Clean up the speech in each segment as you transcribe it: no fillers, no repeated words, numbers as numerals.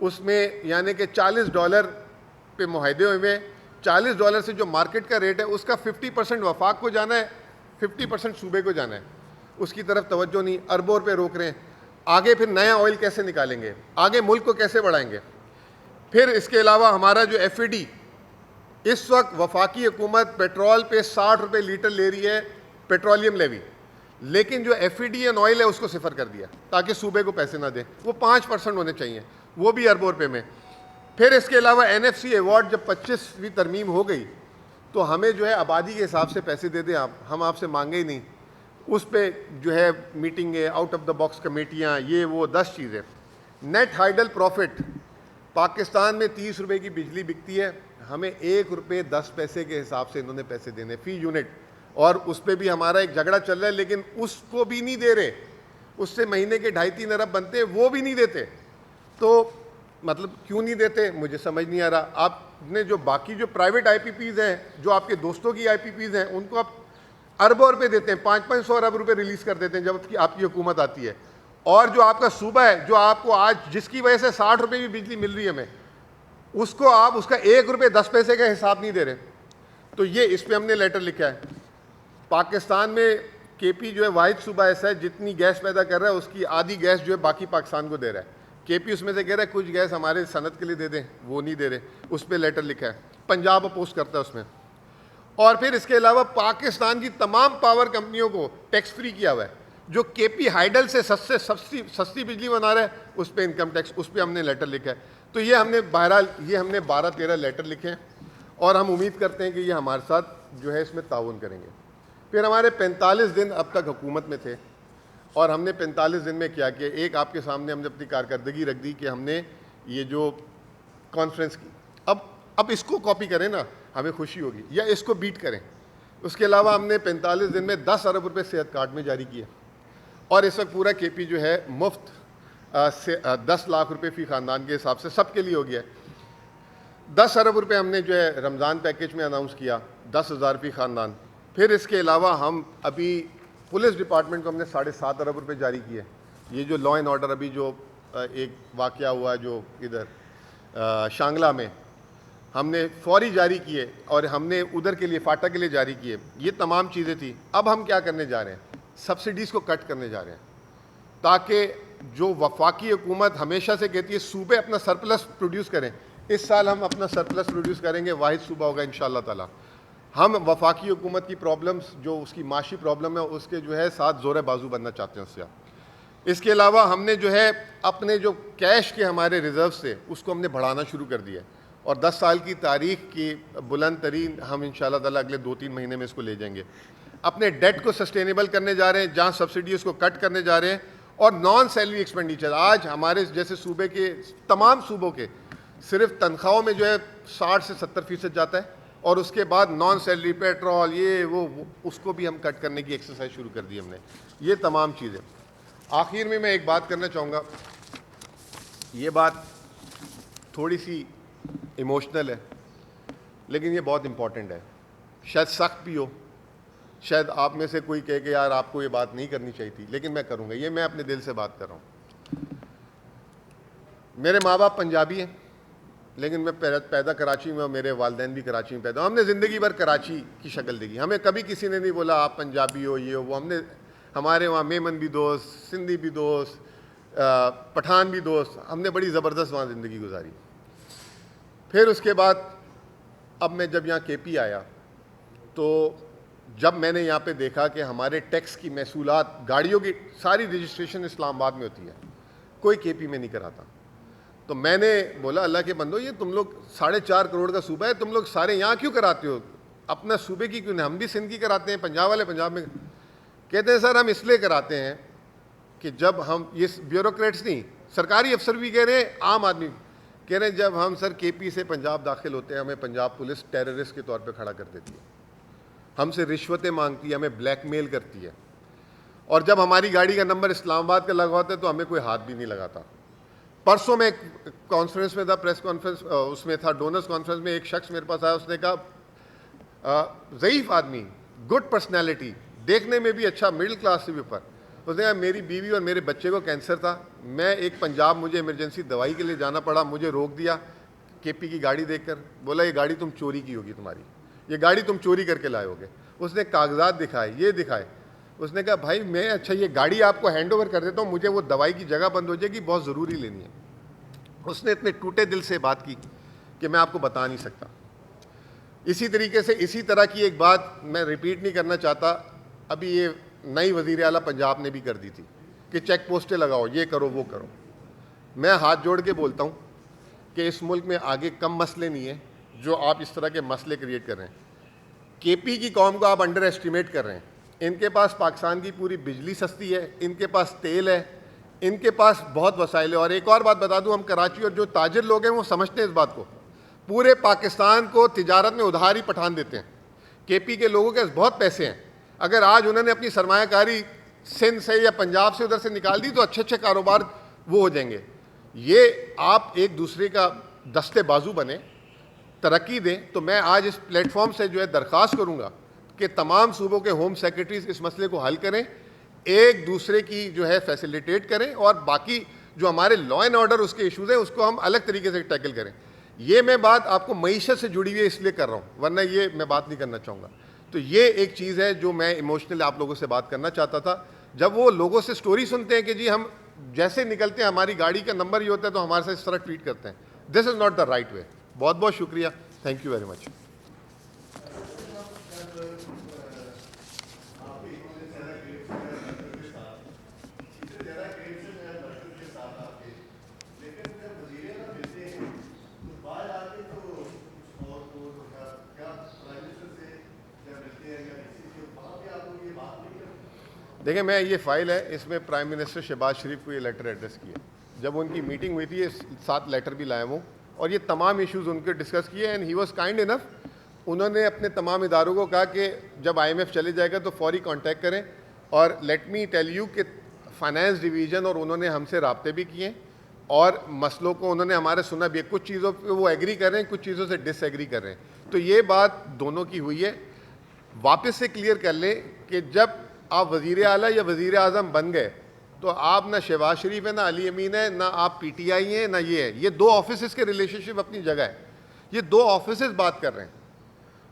उसमें यानी कि $40 पे मुआहदे हुए। $40 से जो मार्केट का रेट है उसका 50% वफाक को जाना है, 50% सूबे को जाना है। उसकी तरफ तवज्जो नहीं, अरबों रुपये रोक रहे हैं। आगे फिर नया ऑयल कैसे निकालेंगे, आगे मुल्क को कैसे बढ़ाएंगे। फिर इसके अलावा हमारा जो FAD, इस वक्त वफाकी हुकूमत पेट्रोल पे 60 रुपये लीटर ले रही है पेट्रोलियम लेवी, लेकिन जो FAD एंड ऑयल है उसको सिफर कर दिया ताकि सूबे को पैसे ना दे। वो 5% होने चाहिए, वो भी अरबों रुपये में। फिर इसके अलावा NFC अवार्ड जब 25वीं तरमीम हो गई तो हमें जो है आबादी के हिसाब से पैसे दे दें आप, हम आपसे मांगे ही नहीं। उस पर जो है मीटिंगें, आउट ऑफ द बॉक्स कमेटियाँ, ये वो 10 चीज़ें। नेट हाइडल प्रॉफिट, पाकिस्तान में 30 रुपये की बिजली बिकती है, हमें ₹1.10 के हिसाब से इन्होंने पैसे देने फ़ी यूनिट, और उस पर भी हमारा एक झगड़ा चल रहा है, लेकिन उसको भी नहीं दे रहे। उससे महीने के 2.5-3 अरब बनते हैं, वो भी नहीं देते। तो मतलब क्यों नहीं देते मुझे समझ नहीं आ रहा। आपने जो बाकी जो प्राइवेट IPPs हैं, जो आपके दोस्तों की IPPs हैं, उनको आप अरबों रुपये देते हैं, 500-500 अरब रुपये रिलीज़ कर देते हैं जब आपकी हुकूमत आती है। और जो आपका सूबा है, जो आपको आज जिसकी वजह से 60 रुपये की बिजली मिल रही है हमें, उसको आप उसका ₹1.10 का हिसाब नहीं दे रहे। तो ये इस पर हमने लेटर लिखा है। पाकिस्तान में KP जो है वाहिद सूबा ऐसा है जितनी गैस पैदा कर रहा है उसकी आधी गैस जो है बाकी पाकिस्तान को दे रहा है। KP उसमें से कह रहा है कुछ गैस हमारे सनत के लिए दे दें, वो नहीं दे रहे, उस पर लेटर लिखा है। पंजाब अपोज करता है उसमें। और फिर इसके अलावा पाकिस्तान की तमाम पावर कंपनियों को टैक्स फ्री किया हुआ है। जो KP हाइडल से सस्ती बिजली बना रहा है उस पर इनकम टैक्स, उस पर हमने लेटर लिखा है। तो ये हमने बहरहाल 12-13 लेटर लिखे हैं और हम उम्मीद करते हैं कि ये हमारे साथ जो है इसमें ताउन करेंगे। फिर हमारे 45 दिन अब तक हुकूमत में थे और हमने 45 दिन में क्या किया, एक आपके सामने हमने अपनी कारकर्दगी रख दी कि हमने ये जो कॉन्फ्रेंस की, अब इसको कॉपी करें ना, हमें खुशी होगी, या इसको बीट करें। उसके अलावा हमने 45 दिन में 10 अरब रुपये सेहत कार्ड में जारी किए और इस वक्त पूरा KP जो है मुफ्त से 10 लाख रुपए फ़ी ख़ानदान के हिसाब से सबके लिए हो गया है। 10 अरब रुपए हमने जो है रमज़ान पैकेज में अनाउंस किया, 10,000 फ़ी ख़ानदान। फिर इसके अलावा हम अभी पुलिस डिपार्टमेंट को हमने 7.5 अरब रुपए जारी किए। ये जो लॉ एंड ऑर्डर अभी जो एक वाक़या हुआ जो इधर शांगला में, हमने फौरी जारी किए और हमने उधर के लिए फाटा के लिए जारी किए। ये तमाम चीज़ें थी। अब हम क्या करने जा रहे हैं, सब्सिडीज़ को कट करने जा रहे हैं ताकि जो वफाकी हुकूमत हमेशा से कहती है सूबे अपना सरप्लस प्रोड्यूस करें, इस साल हम अपना सरप्लस प्रोड्यूस करेंगे, वाहिद सूबा होगा इंशाअल्लाह ताला। हम वफाकी हुकूमत की प्रॉब्लम्स जो उसकी माशी प्रॉब्लम है उसके जो है साथ ज़ोर बाजू बनना चाहते हैं उससे। इसके अलावा हमने जो है अपने जो कैश के हमारे रिज़र्व से उसको हमने बढ़ाना शुरू कर दिया और 10 साल की तारीख की बुलंद तरीन हम इंशाअल्लाह ताला अगले 2-3 महीने में इसको ले जाएंगे। अपने डेट को सस्टेनेबल करने जा रहे हैं, जहाँ सब्सिडी उसको कट करने जा रहे हैं। और नॉन सैलरी एक्सपेंडिचर, आज हमारे जैसे सूबे के तमाम सूबों के सिर्फ तनख्वाहों में जो है 60 से 70% जाता है और उसके बाद नॉन सैलरी पेट्रोल ये वो उसको भी हम कट करने की एक्सरसाइज शुरू कर दी हमने। ये तमाम चीज़ें। आखिर में मैं एक बात करना चाहूँगा, ये बात थोड़ी सी इमोशनल है लेकिन ये बहुत इम्पॉर्टेंट है, शायद सख्त भी हो, शायद आप में से कोई कहे कि यार आपको ये बात नहीं करनी चाहिए थी, लेकिन मैं करूँगा। ये मैं अपने दिल से बात कर रहा हूँ। मेरे माँ बाप पंजाबी हैं लेकिन मैं पैदा कराची में और मेरे वालिदैन भी कराची में पैदा। हमने ज़िंदगी भर कराची की शक्ल देखी, हमें कभी किसी ने नहीं बोला आप पंजाबी हो ये हो वो। हमने हमारे वहाँ मेमन भी दोस्त, सिंधी भी दोस्त, पठान भी दोस्त, हमने बड़ी ज़बरदस्त वहाँ ज़िंदगी गुजारी। फिर उसके बाद अब मैं जब यहाँ KP आया तो जब मैंने यहाँ पे देखा कि हमारे टैक्स की महसूलात, गाड़ियों की सारी रजिस्ट्रेशन इस्लामाबाद में होती है, कोई KP में नहीं कराता। तो मैंने बोला अल्लाह के बंदो, ये तुम लोग 4.5 करोड़ का सूबा है, तुम लोग सारे यहाँ क्यों कराते हो, अपना सूबे की क्यों नहीं, हम भी सिंध की कराते हैं, पंजाब वाले पंजाब में। कहते हैं सर हम इसलिए कराते हैं कि जब हम, ये ब्यूरोक्रेट्स नहीं, सरकारी अफसर भी कह रहे हैं, आम आदमी कह रहे हैं, जब हम सर KP से पंजाब दाखिल होते हैं हमें पंजाब पुलिस टेररिस्ट के तौर पे खड़ा कर देती है, हमसे रिश्वतें मांगती है, हमें ब्लैकमेल करती है, और जब हमारी गाड़ी का नंबर इस्लामाबाद का लगा होता है तो हमें कोई हाथ भी नहीं लगाता। परसों में एक कॉन्फ्रेंस में था, प्रेस कॉन्फ्रेंस उसमें था, डोनर्स कॉन्फ्रेंस में एक शख्स मेरे पास आया, उसने कहा ज़ईफ़ आदमी, गुड पर्सनैलिटी, देखने में भी अच्छा, मिडिल क्लास से भी ऊपर, उसने कहा मेरी बीवी और मेरे बच्चे को कैंसर था, मैं एक पंजाब, मुझे इमरजेंसी दवाई के लिए जाना पड़ा, मुझे रोक दिया केपी की गाड़ी देखकर, बोला ये गाड़ी तुम चोरी की होगी, तुम्हारी ये गाड़ी तुम चोरी करके लाए होगे। उसने कागजात दिखाए, ये दिखाए। उसने कहा भाई मैं अच्छा ये गाड़ी आपको हैंड ओवर कर देता हूँ, मुझे वो दवाई की जगह बंद हो जाएगी, बहुत ज़रूरी लेनी है। उसने इतने टूटे दिल से बात की कि मैं आपको बता नहीं सकता। इसी तरीके से इसी तरह की एक बात मैं रिपीट नहीं करना चाहता, अभी ये नई वज़ीर आला पंजाब ने भी कर दी थी कि चेक पोस्टें लगाओ, ये करो वो करो। मैं हाथ जोड़ के बोलता हूँ कि इस मुल्क में आगे कम मसले नहीं है जो आप इस तरह के मसले क्रिएट कर रहे हैं। केपी की कौम को आप अंडर एस्टिमेट कर रहे हैं। इनके पास पाकिस्तान की पूरी बिजली सस्ती है, इनके पास तेल है, इनके पास बहुत वसाइल है। और एक और बात बता दूं, हम कराची और जो ताजिर लोग हैं वो समझते हैं इस बात को, पूरे पाकिस्तान को तिजारत में उधार ही पठान देते हैं। केपी के लोगों के पास बहुत पैसे हैं, अगर आज उन्होंने अपनी सरमायाकारी सिंध से या पंजाब से उधर से निकाल दी तो अच्छे अच्छे कारोबार वो हो जाएंगे। ये आप एक दूसरे का दस्ते बाजू बने, तरक्की दें। तो मैं आज इस प्लेटफॉर्म से जो है दरख्वास्त करूँगा कि तमाम सूबों के होम सेक्रेटरीज इस मसले को हल करें, एक दूसरे की जो है फैसिलिटेट करें, और बाकी जो हमारे लॉ एंड ऑर्डर उसके इशूज़ हैं उसको हम अलग तरीके से टैकल करें। ये मैं बात आपको मईशत से जुड़ी हुई है इसलिए कर रहा हूँ, वरना ये मैं बात नहीं करना चाहूँगा। तो ये एक चीज़ है जो मैं इमोशनली आप लोगों से बात करना चाहता था। जब वो लोगों से स्टोरी सुनते हैं कि जी हम जैसे निकलते हैं हमारी गाड़ी का नंबर ही होता है तो हमारे साथ इस तरह ट्रीट करते हैं, this is not the right way. बहुत बहुत शुक्रिया, थैंक यू वेरी मच। देखिए मैं ये फ़ाइल है, इसमें प्राइम मिनिस्टर शहबाज शरीफ को ये लेटर एड्रेस किया। जब उनकी मीटिंग हुई थी ये 7 लेटर भी लाए वो, और ये तमाम इश्यूज़ उनके डिस्कस किए। And he was kind enough, उन्होंने अपने तमाम इदारों को कहा कि जब IMF चले जाएगा तो फौरी कांटेक्ट करें। और लेट मी टेल यू कि फाइनेंस डिवीज़न और उन्होंने हमसे राब्ते भी किए और मसलों को उन्होंने हमारे सुना भी है। कुछ चीज़ों पर वो एग्री कर रहे हैं, कुछ चीज़ों से डिसएग्री कर रहे हैं। तो ये बात दोनों की हुई है। वापस से क्लियर कर लें कि जब आप वज़ीर आला या वज़ीर आज़म बन गए तो आप ना शहबाज शरीफ है, ना अली अमीन है, ना आप PTI हैं, ना ये है। ये 2 ऑफिसेस के रिलेशनशिप अपनी जगह है, ये 2 ऑफिसेस बात कर रहे हैं।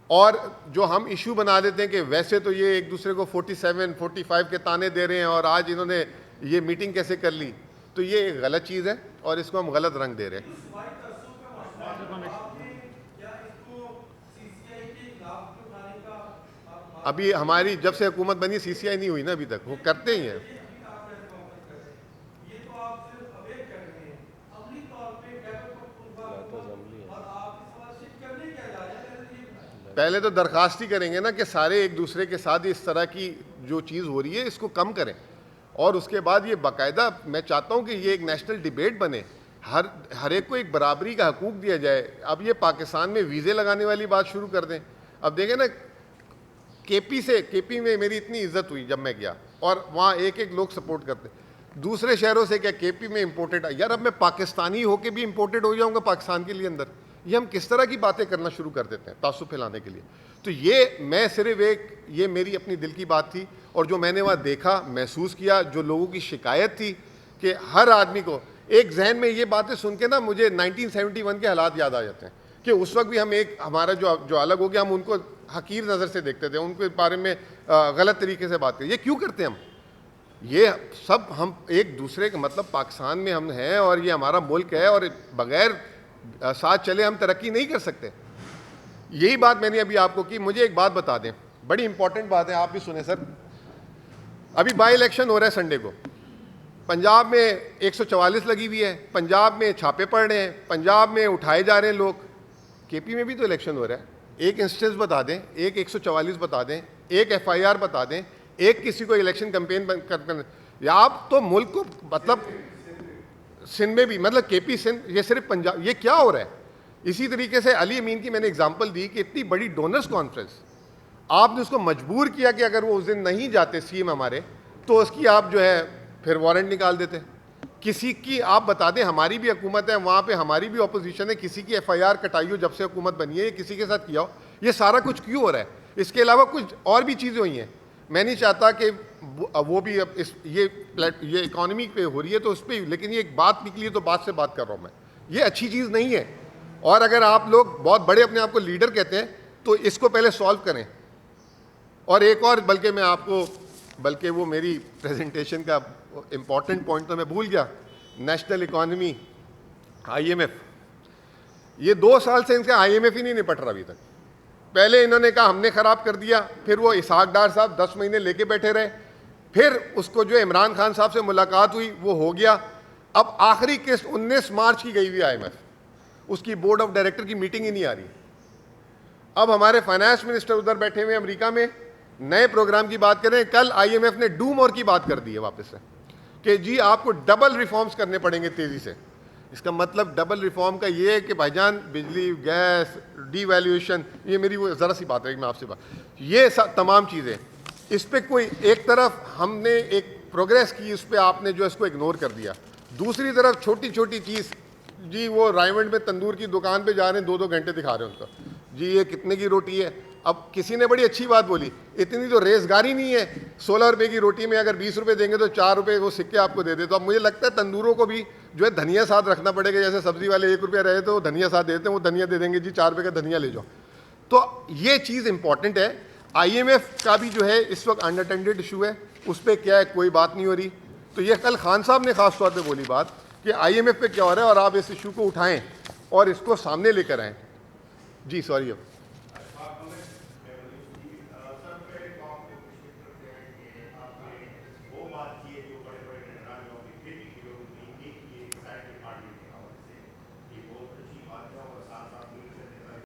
और जो हम इशू बना देते हैं कि वैसे तो ये एक दूसरे को 47, 45 के ताने दे रहे हैं और आज इन्होंने ये मीटिंग कैसे कर ली, तो ये एक गलत चीज़ है और इसको हम गलत रंग दे रहे हैं। अभी हमारी जब से हुकूमत बनी CCI नहीं हुई ना अभी तक, वो करते ही हैं। पहले तो दरखास्त ही करेंगे ना कि सारे एक दूसरे के साथ इस तरह की जो चीज़ हो रही है इसको कम करें, और उसके बाद ये बाकायदा मैं चाहता हूँ कि ये एक नेशनल डिबेट बने, हर एक को एक बराबरी का हकूक़ दिया जाए। अब ये पाकिस्तान में वीज़े लगाने वाली बात शुरू कर दें। अब देखें ना, केपी में मेरी इतनी इज्जत हुई जब मैं गया और वहाँ एक एक लोग सपोर्ट करते, दूसरे शहरों से क्या केपी में इम्पोर्टेड यार, अब मैं पाकिस्तानी होके भी इम्पोर्टेड हो जाऊँगा पाकिस्तान के लिए अंदर। ये हम किस तरह की बातें करना शुरू कर देते हैं तासुब फैलाने के लिए। तो ये मैं सिर्फ ये मेरी अपनी दिल की बात थी, और जो मैंने वहाँ देखा महसूस किया, जो लोगों की शिकायत थी कि हर आदमी को एक जहन में ये बातें सुन के ना मुझे 1971 के हालात याद आ जाते हैं कि उस वक्त भी हम एक हमारा जो अलग हो गया, हम उनको हकीर नज़र से देखते थे, उनके बारे में गलत तरीके से बात करते। ये क्यों करते हैं हम? ये सब हम एक दूसरे का मतलब पाकिस्तान में हम हैं और ये हमारा मुल्क है और बग़ैर साथ चले हम तरक्की नहीं कर सकते। यही बात मैंने अभी आपको की। मुझे एक बात बता दें, बड़ी इंपॉर्टेंट बात है, आप भी सुने सर। अभी बाई इलेक्शन हो रहा है संडे को, पंजाब में 144 लगी हुई है, पंजाब में छापे पड़ रहे हैं, पंजाब में उठाए जा रहे हैं लोग। केपी में भी तो इलेक्शन हो रहा है। एक इंस्टेंस बता दें, एक 144 बता दें, एक FIR बता दें, एक किसी को इलेक्शन कैंपेन कर, या आप तो मुल्क को मतलब सिंध में भी मतलब केपी सिंध, ये सिर्फ पंजाब, ये क्या हो रहा है? इसी तरीके से अली अमीन की मैंने एग्जांपल दी कि इतनी बड़ी डोनर्स कॉन्फ्रेंस, आपने उसको मजबूर किया कि अगर वो उस दिन नहीं जाते CM हमारे, तो उसकी आप जो है फिर वारंट निकाल देते। किसी की आप बता दें, हमारी भी हुकूमत है, वहाँ पे हमारी भी अपोजिशन है, किसी की FIR कटाई हो जब से हुकूमत बनी है, किसी के साथ किया हो, ये सारा कुछ क्यों हो रहा है? इसके अलावा कुछ और भी चीज़ें हुई हैं। मैं नहीं चाहता कि वो भी अब ये इकॉनमी पे हो रही है तो उस पर, लेकिन ये एक बात निकली है तो बात से बात कर रहा हूँ मैं, ये अच्छी चीज़ नहीं है। और अगर आप लोग बहुत बड़े अपने आप को लीडर कहते हैं तो इसको पहले सॉल्व करें। और एक और, बल्कि वो मेरी प्रेजेंटेशन का इम्पॉर्टेंट पॉइंट तो मैं भूल गया, नेशनल इकॉनमी, IMF, ये 2 साल से इनका IMF ही नहीं निपट रहा अभी तक। पहले इन्होंने कहा हमने ख़राब कर दिया, फिर वो इसहाक डार साहब 10 महीने लेके बैठे रहे, फिर उसको जो इमरान खान साहब से मुलाकात हुई वो हो गया। अब आखिरी किस्त 19 मार्च की गई हुई IMF, उसकी बोर्ड ऑफ डायरेक्टर की मीटिंग ही नहीं आ रही। अब हमारे फाइनेंस मिनिस्टर उधर बैठे हुए अमेरिका में नए प्रोग्राम की बात कर रहे हैं। कल IMF ने डू मोर की बात कर दी है वापस से कि जी आपको डबल रिफॉर्म्स करने पड़ेंगे तेज़ी से। इसका मतलब डबल रिफॉर्म का ये है कि भाईजान बिजली, गैस, डीवैल्यूएशन, ये मेरी वो ज़रा सी बात है, मैं आपसे ये तमाम चीज़ें, इस पर कोई एक तरफ हमने एक प्रोग्रेस की, इस पर आपने जो इसको इग्नोर कर दिया। दूसरी तरफ छोटी छोटी चीज़, जी वो रायमंड में तंदूर की दुकान पे जा रहे हैं, 2-2 घंटे दिखा रहे हैं उनको, जी ये कितने की रोटी है। अब किसी ने बड़ी अच्छी बात बोली, इतनी तो रेज़गारी नहीं है, 16 रुपये की रोटी में अगर 20 रुपये देंगे तो 4 रुपये वो सिक्के आपको दे दे। तो अब मुझे लगता है तंदूरों को भी जो है धनिया साथ रखना पड़ेगा, जैसे सब्जी वाले 1 रुपया रहे तो धनिया साथ देते हैं, वो धनिया दे देंगे, जी 4 रुपये का धनिया ले जाओ। तो ये चीज़ इंपॉर्टेंट है। IMF का भी जो है इस वक्त अनअटेंडेड इशू है, उस पर क्या है कोई बात नहीं हो रही। तो ये कल खान साहब ने ख़ास तौर पर बोली बात कि IMF पे क्या हो रहा है और आप इस इशू को उठाएं और इसको सामने लेकर आएँ। जी सॉरी अब